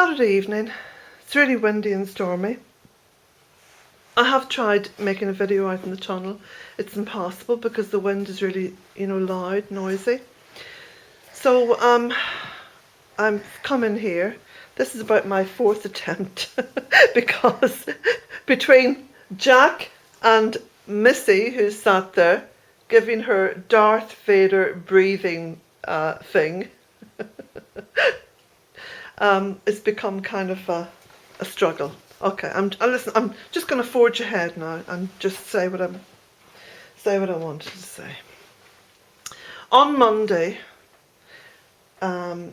Saturday evening. It's really windy and stormy. I have tried making a video out in the tunnel. It's impossible because the wind is really, loud, noisy. So I'm coming here. This is about my fourth attempt because between Jack and Missy, who's sat there giving her Darth Vader breathing thing, it's become kind of a struggle. Okay, listen. I'm just going to forge ahead now and just say what I wanted to say. On Monday, the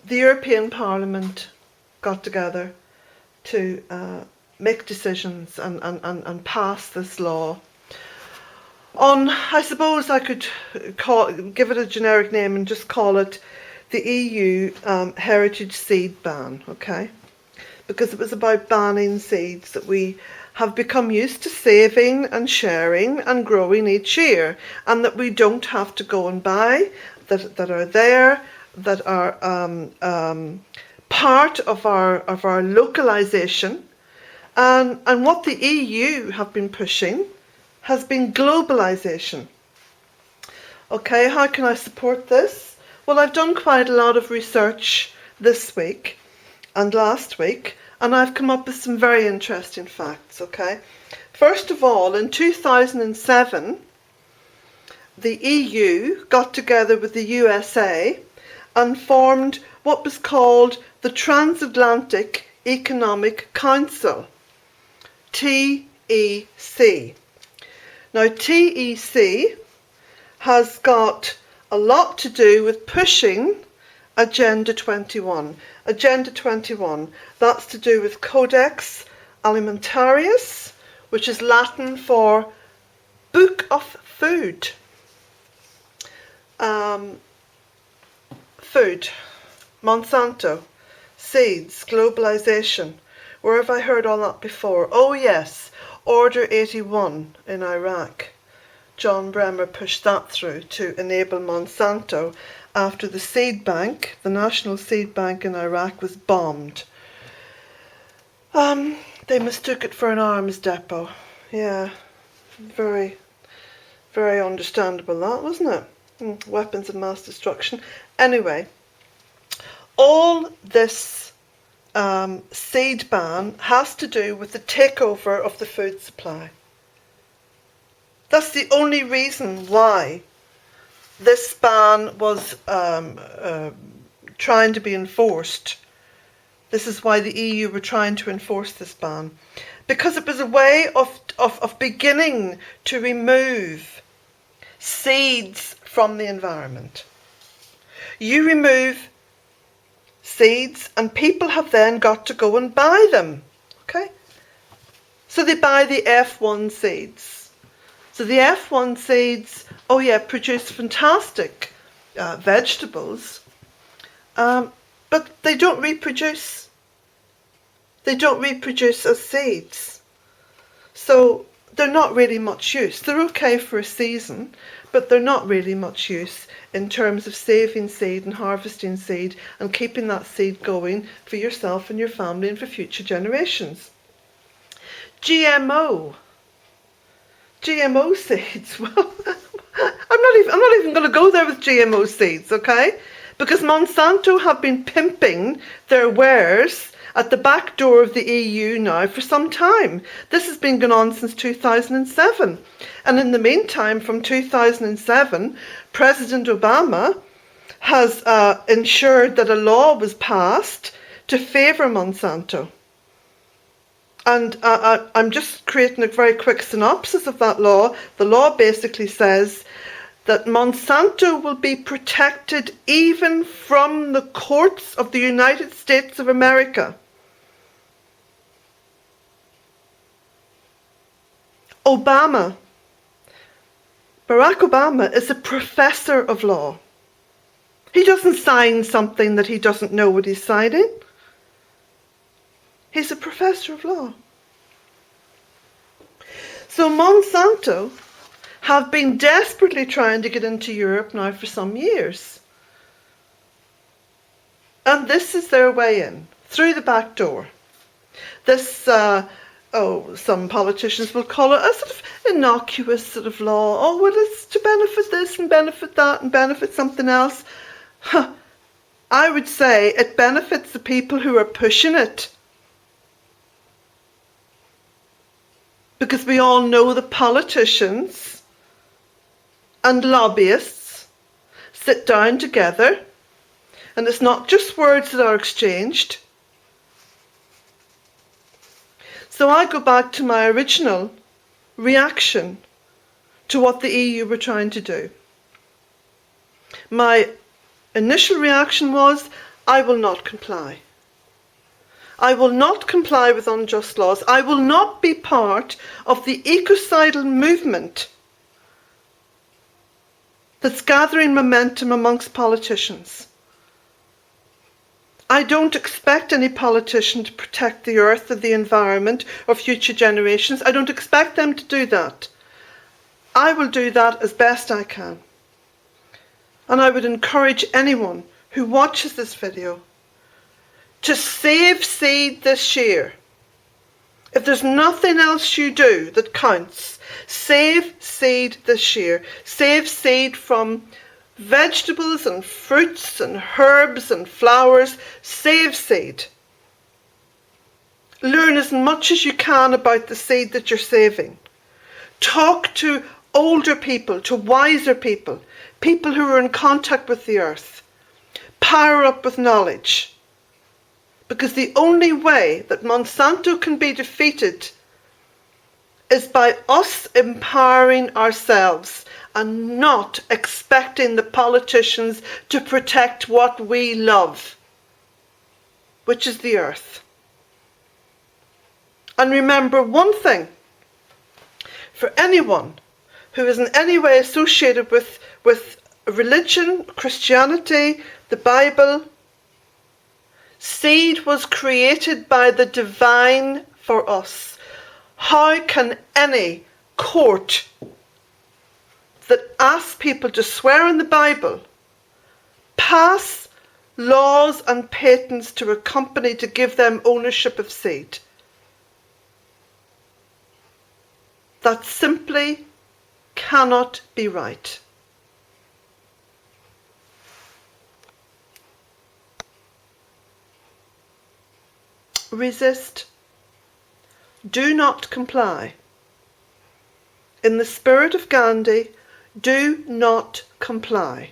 European Parliament got together to make decisions and pass this law on, I suppose I could give it a generic name and just call it the EU heritage seed ban, okay? Because it was about banning seeds that we have become used to saving and sharing and growing each year, and that we don't have to go and buy, that are there, that are part of our localization. And what the EU have been pushing has been globalization. Okay, how can I support this? Well, I've done quite a lot of research this week and last week, and I've come up with some very interesting facts, okay? First of all, in 2007, the EU got together with the USA and formed what was called the Transatlantic Economic Council, TEC. Now, TEC has got a lot to do with pushing Agenda 21. Agenda 21, that's to do with Codex Alimentarius, which is Latin for Book of Food. Food, Monsanto, seeds, globalization. Where have I heard all that before? Oh yes, Order 81 in Iraq. John Bremer pushed that through to enable Monsanto after the seed bank, the national seed bank in Iraq, was bombed. They mistook it for an arms depot. Yeah, very, very understandable that, wasn't it? Weapons of mass destruction. Anyway, all this seed ban has to do with the takeover of the food supply. That's the only reason why this ban was trying to be enforced. This is why the EU were trying to enforce this ban. Because it was a way of beginning to remove seeds from the environment. You remove seeds and people have then got to go and buy them. Okay? So they buy the F1 seeds. So the F1 seeds, produce fantastic vegetables, but they don't reproduce. They don't reproduce as seeds. So they're not really much use. They're okay for a season, but they're not really much use in terms of saving seed and harvesting seed and keeping that seed going for yourself and your family and for future generations. GMO seeds. Well, I'm not even going to go there with GMO seeds, okay? Because Monsanto have been pimping their wares at the back door of the EU now for some time. This has been going on since 2007. And in the meantime, from 2007, President Obama has ensured that a law was passed to favour Monsanto. And I'm just creating a very quick synopsis of that law. The law basically says that Monsanto will be protected even from the courts of the United States of America. Barack Obama is a professor of law. He doesn't sign something that he doesn't know what he's signing. He's a professor of law. So Monsanto have been desperately trying to get into Europe now for some years. And this is their way in, through the back door. This, some politicians will call it a sort of innocuous sort of law. Oh, well, it's to benefit this and benefit that and benefit something else. Huh. I would say it benefits the people who are pushing it. Because we all know that politicians and lobbyists sit down together, and it's not just words that are exchanged. So I go back to my original reaction to what the EU were trying to do. My initial reaction was, I will not comply. I will not comply with unjust laws. I will not be part of the ecocidal movement that's gathering momentum amongst politicians. I don't expect any politician to protect the earth or the environment or future generations. I don't expect them to do that. I will do that as best I can. And I would encourage anyone who watches this video to save seed this year. If there's nothing else you do that counts, save seed this year. Save seed from vegetables and fruits and herbs and flowers. Save seed. Learn as much as you can about the seed that you're saving. Talk to older people, to wiser people, people who are in contact with the earth. Power up with knowledge. Because the only way that Monsanto can be defeated is by us empowering ourselves and not expecting the politicians to protect what we love, which is the earth. And remember one thing, for anyone who is in any way associated with religion, Christianity, the Bible, seed was created by the divine for us. How can any court that asks people to swear in the Bible pass laws and patents to a company to give them ownership of seed? That simply cannot be right. Resist. Do not comply. In the spirit of Gandhi, do not comply.